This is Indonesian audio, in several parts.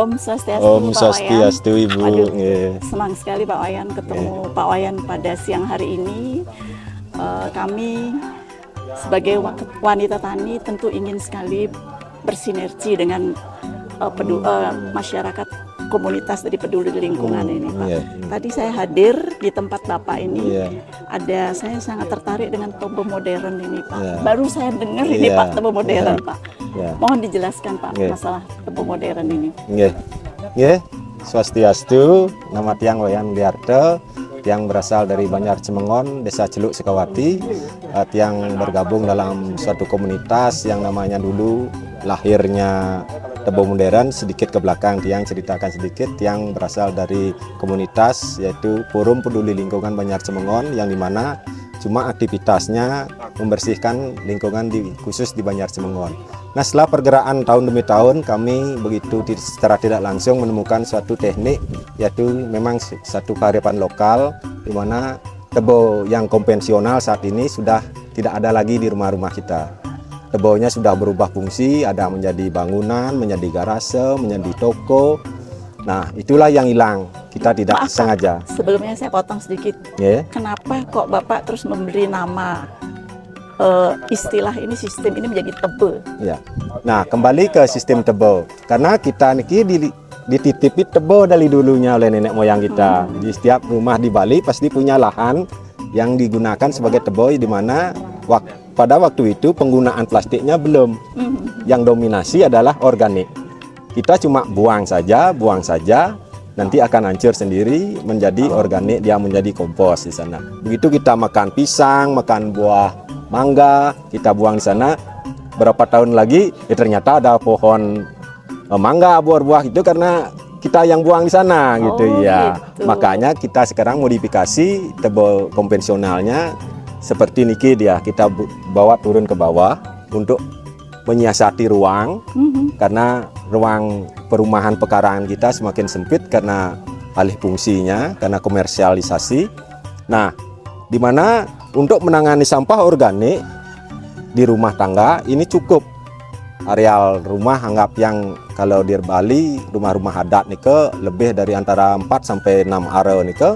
Om Swastiastu, Om Pak Swastiastu, Wayan. Ibu. Aduh, Yeah. senang sekali Pak Wayan ketemu Pak Wayan pada siang hari ini. Kami sebagai wanita tani tentu ingin sekali bersinergi dengan masyarakat komunitas dari peduli lingkungan ini, Pak. Yeah. Tadi saya hadir di tempat Bapak ini, Yeah. saya sangat tertarik dengan tobo modern ini, Pak. Yeah. Baru saya dengar ini, Yeah. Pak, tobo modern, Yeah. Pak. Yeah. Mohon dijelaskan, Pak, Yeah. masalah tobo modern ini. Nggih. Nggih, Swastiastu, nama tiang Wayan Liarte, tiang berasal dari Banjar Cemengon, Desa Celuk Sukawati, tiang bergabung dalam suatu komunitas yang namanya dulu lahirnya Tebo Modern. Sedikit ke belakang tiang ceritakan sedikit, tiang berasal dari komunitas yaitu Forum Peduli Lingkungan Banjar Cemengon, yang dimana cuma aktivitasnya membersihkan lingkungan khusus di Banjar Cemengon. Nah, setelah pergerakan tahun demi tahun, kami begitu secara tidak langsung menemukan suatu teknik, yaitu memang satu kearifan lokal, di mana tebo yang konvensional saat ini sudah tidak ada lagi di rumah-rumah kita. Tebonya sudah berubah fungsi, ada menjadi bangunan, menjadi garase, menjadi toko. Nah, itulah yang hilang. Kita tidak Maaf, sengaja. Pak, sebelumnya saya potong sedikit. Yeah. Kenapa kok Bapak terus memberi nama istilah ini, sistem ini menjadi tebe? Ya. Nah, kembali ke sistem tebo. Karena kita niki dititipi tebo dari dulunya oleh nenek moyang kita. Di setiap rumah di Bali pasti punya lahan yang digunakan sebagai tebo, di mana pada waktu itu penggunaan plastiknya belum. Yang dominasi adalah organik. Kita cuma buang saja, nanti akan hancur sendiri menjadi organik, dia menjadi kompos di sana. Begitu kita makan pisang, makan buah mangga, kita buang di sana. Berapa tahun lagi, ternyata ada pohon mangga, buah-buah itu karena kita yang buang di sana, gitu ya. Gitu. Makanya kita sekarang modifikasi tebo konvensionalnya seperti niki dia. Kita bawa turun ke bawah untuk menyiasati ruang, karena ruang perumahan pekarangan kita semakin sempit karena alih fungsinya, karena komersialisasi. Nah, di mana untuk menangani sampah organik di rumah tangga ini cukup areal rumah, anggap yang kalau di Bali rumah-rumah adat nike lebih dari antara 4 sampai 6 are nike.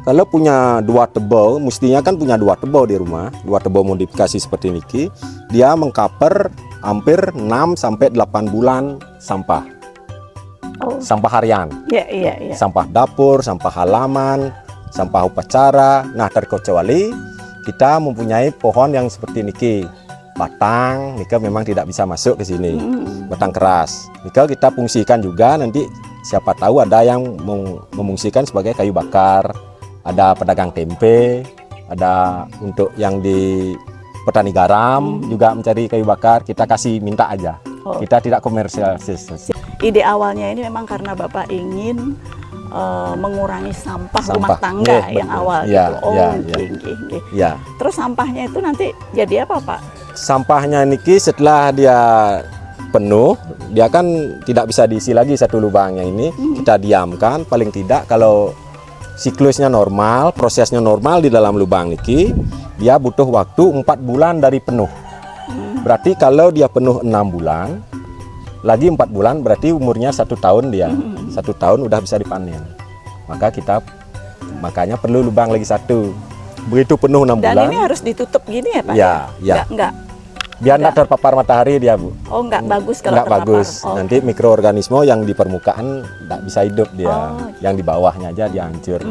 Kalau punya 2 tebo, mestinya kan punya 2 tebo di rumah, 2 tebo modifikasi seperti niki, dia mengcover hampir 6 sampai 8 bulan sampah. Sampah harian. Iya. Sampah dapur, sampah halaman, sampah upacara. Nah, terkecuali kita mempunyai pohon yang seperti niki. Batang, nika memang tidak bisa masuk ke sini. Batang keras. Nika kita fungsikan juga, nanti siapa tahu ada yang memfungsikan sebagai kayu bakar. Ada pedagang tempe, ada untuk yang di petani garam juga mencari kayu bakar, kita kasih minta aja. Kita tidak komersialisasi. Ide awalnya ini memang karena Bapak ingin mengurangi sampah rumah tangga yang awal ya, gitu. Ya. Terus sampahnya itu nanti jadi apa, Pak? Sampahnya niki setelah dia penuh, dia kan tidak bisa diisi lagi satu lubangnya ini. Kita diamkan, paling tidak kalau siklusnya normal, prosesnya normal di dalam lubang niki, dia butuh waktu 4 bulan dari penuh. Berarti kalau dia penuh 6 bulan, lagi 4 bulan berarti umurnya 1 tahun dia. 1 tahun udah bisa dipanen. Makanya perlu lubang lagi 1. Begitu penuh 6 bulan. Dan ini harus ditutup gini ya, Pak? Ya. Enggak. Biar enggak terpapar matahari dia, Bu. Oh, enggak bagus kalau enggak terpapar. Bagus. Nanti mikroorganisme yang di permukaan enggak bisa hidup dia. Yang di bawahnya aja dia hancur.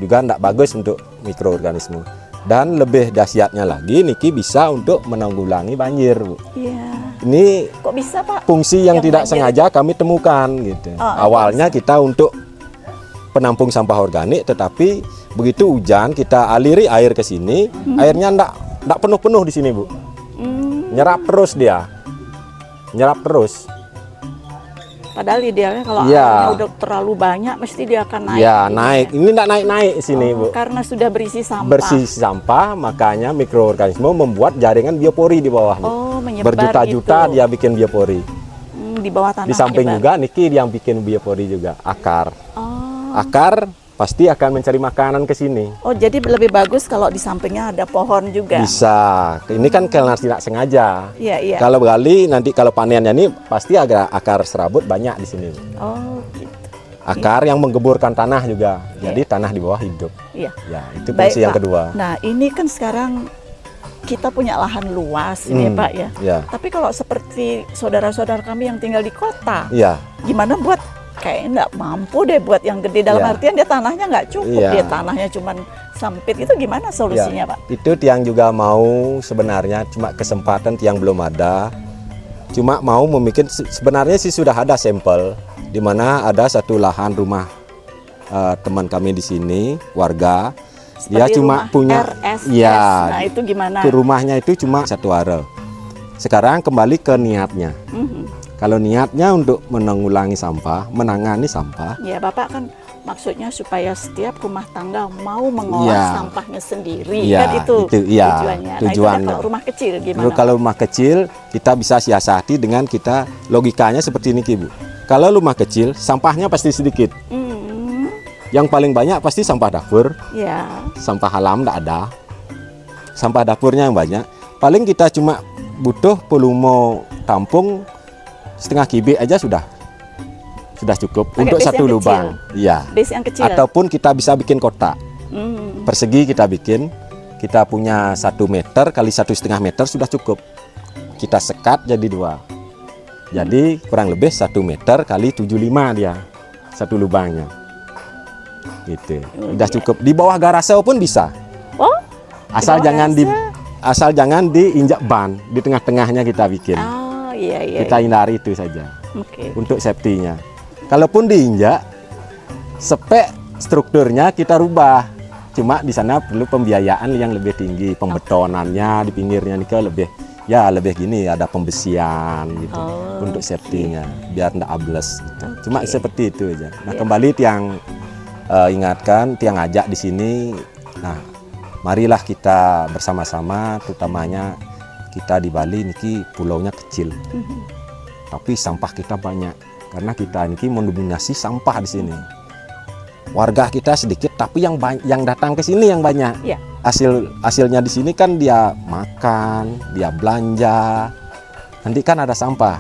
Juga enggak bagus untuk mikroorganisme. Dan lebih dahsyatnya lagi, niki bisa untuk menanggulangi banjir, Bu. Iya. Ini kok bisa, Pak? Fungsi yang tidak sengaja kami temukan gitu. Awalnya kita untuk penampung sampah organik, tetapi begitu hujan kita aliri air ke sini, airnya enggak penuh-penuh di sini, Bu. Nyerap terus dia. Nyerap terus. Padahal idealnya kalau airnya udah terlalu banyak mesti dia akan naik. Ya, naik. Ini enggak naik-naik sini, Bu. Karena sudah berisi sampah. Berisi sampah, makanya mikroorganisme membuat jaringan biopori di bawahnya. Menyebar berjuta-juta gitu. Dia bikin biopori. Di bawah tanah. Di samping juga niki yang bikin biopori juga akar. Akar pasti akan mencari makanan ke sini. Oh, jadi lebih bagus kalau di sampingnya ada pohon juga. Bisa. Ini kan karena tidak sengaja. Iya, iya. Kalau gali nanti kalau panennya ini pasti agak akar serabut banyak di sini. Oh, gitu. Akar yang menggeburkan tanah juga. Jadi tanah di bawah hidup. Iya. Ya, itu Baik, fungsi yang Pak. kedua. Nah, ini kan sekarang kita punya lahan luas ini, Pak ya. Ya. Tapi kalau seperti saudara-saudara kami yang tinggal di kota, Iya. gimana buat kayak nggak mampu deh buat yang gede, dalam Iya. artian dia tanahnya nggak cukup, Iya. dia tanahnya cuman sempit, itu gimana solusinya, Pak? Itu tiang juga mau sebenarnya, cuma kesempatan tiang belum ada. Cuma mau memikir, sebenarnya sih sudah ada sampel di mana ada satu lahan rumah teman kami di sini, warga. Dia Seperti cuma rumah punya, RSS. ya, Nah, itu gimana? ke rumahnya itu cuma 1 are. Sekarang kembali ke niatnya. Mhm. Kalau niatnya untuk menanggulangi sampah, menangani sampah, Ya, Bapak kan maksudnya supaya setiap rumah tangga mau mengolah Iya. sampahnya sendiri, Iya, kan itu iya, tujuannya. Nah, itu tujuannya. kalau rumah kecil gimana? Lalu kalau rumah kecil, kita bisa siasati dengan kita, logikanya seperti ini, Bu. Kalau rumah kecil, sampahnya pasti sedikit. Mhm. Yang paling banyak pasti sampah dapur, Ya, sampah alam tidak ada. Sampah dapurnya yang banyak. Paling kita cuma butuh volume tampung setengah kubik aja sudah cukup Pakai untuk base satu yang lubang. Iya. base yang kecil. Ataupun kita bisa bikin kotak. Mhm. Persegi kita bikin, kita punya 1 meter kali 1,5 meter sudah cukup. Kita sekat jadi 2. Jadi kurang lebih 1 meter kali 75 dia satu lubangnya. Gitu. Udah cukup. Di bawah garase pun bisa. Oh, Asal bawah jangan diinjak ban, di tengah-tengahnya kita bikin. oh, iya, iya. Kita hindari itu saja Oke. untuk safety-nya. Kalaupun diinjak, spek strukturnya kita rubah. Cuma di sana perlu pembiayaan yang lebih tinggi, pembetonannya di pinggirnya nih lebih gini, ada pembesian gitu Oh, untuk safety-nya biar enggak ables gitu. Cuma Oke. seperti itu aja. Nah, Iya. kembali tiang ingatkan, tiang ajak di sini. Nah, marilah kita bersama-sama, terutamanya kita di Bali niki pulaunya kecil. Mhm. Tapi sampah kita banyak karena kita niki mendominasi sampah di sini. Warga kita sedikit tapi yang datang ke sini yang banyak. Iya. Hasilnya di sini kan dia makan, dia belanja. Nanti kan ada sampah.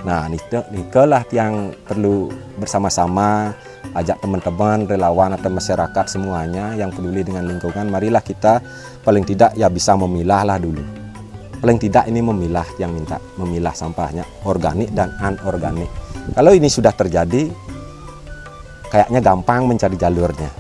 Nah, nikelah yang perlu bersama-sama ajak teman-teman, relawan atau masyarakat semuanya yang peduli dengan lingkungan. Marilah kita paling tidak ya bisa memilah lah dulu. Paling tidak ini memilah, yang minta memilah sampahnya organik dan anorganik. Kalau ini sudah terjadi, kayaknya gampang mencari jalurnya.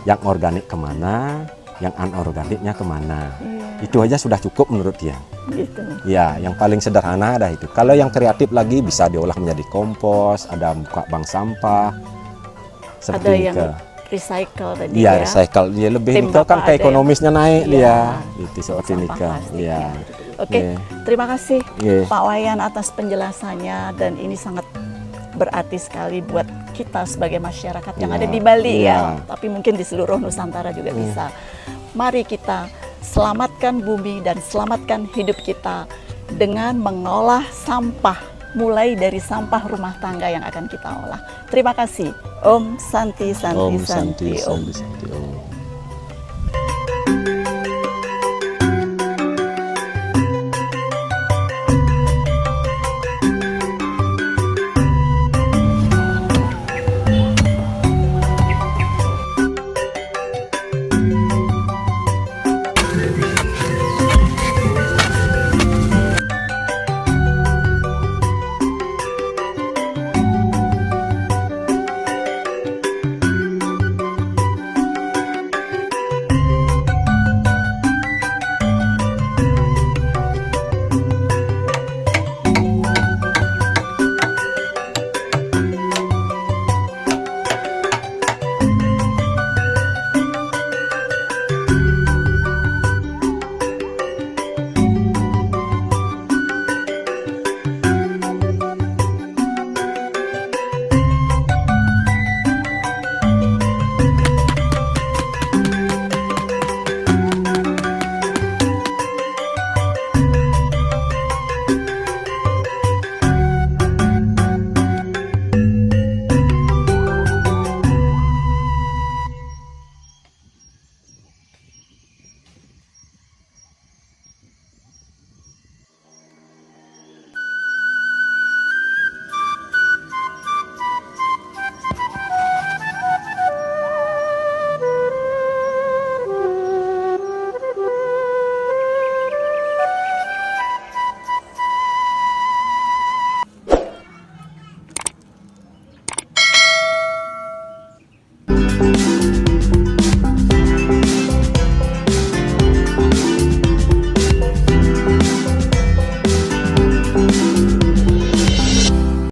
Yang organik kemana, yang anorganiknya kemana. Iya, Itu aja sudah cukup menurut dia. gitu. Ya, yang paling sederhana ada itu. Kalau yang kreatif lagi bisa diolah menjadi kompos, ada buka bank sampah. Ada Seperti yang itu. recycle tadi Iya, ya. recycle. Dia lebih Tim nikah kan Bapak ke ada yang- ekonomisnya naik Iya. dia. Itu seperti Sampah nikah. plastik Iya. ya. Oke, Iya. terima kasih Iya. Pak Wayan atas penjelasannya, dan ini sangat berarti sekali buat kita sebagai masyarakat yang Iya, ada di Bali iya. ya, tapi mungkin di seluruh Nusantara juga bisa. Mari kita selamatkan bumi dan selamatkan hidup kita dengan mengolah sampah, mulai dari sampah rumah tangga yang akan kita olah. Terima kasih. Om Santi Santi Om Santi Santi Om. Santi Santi Om.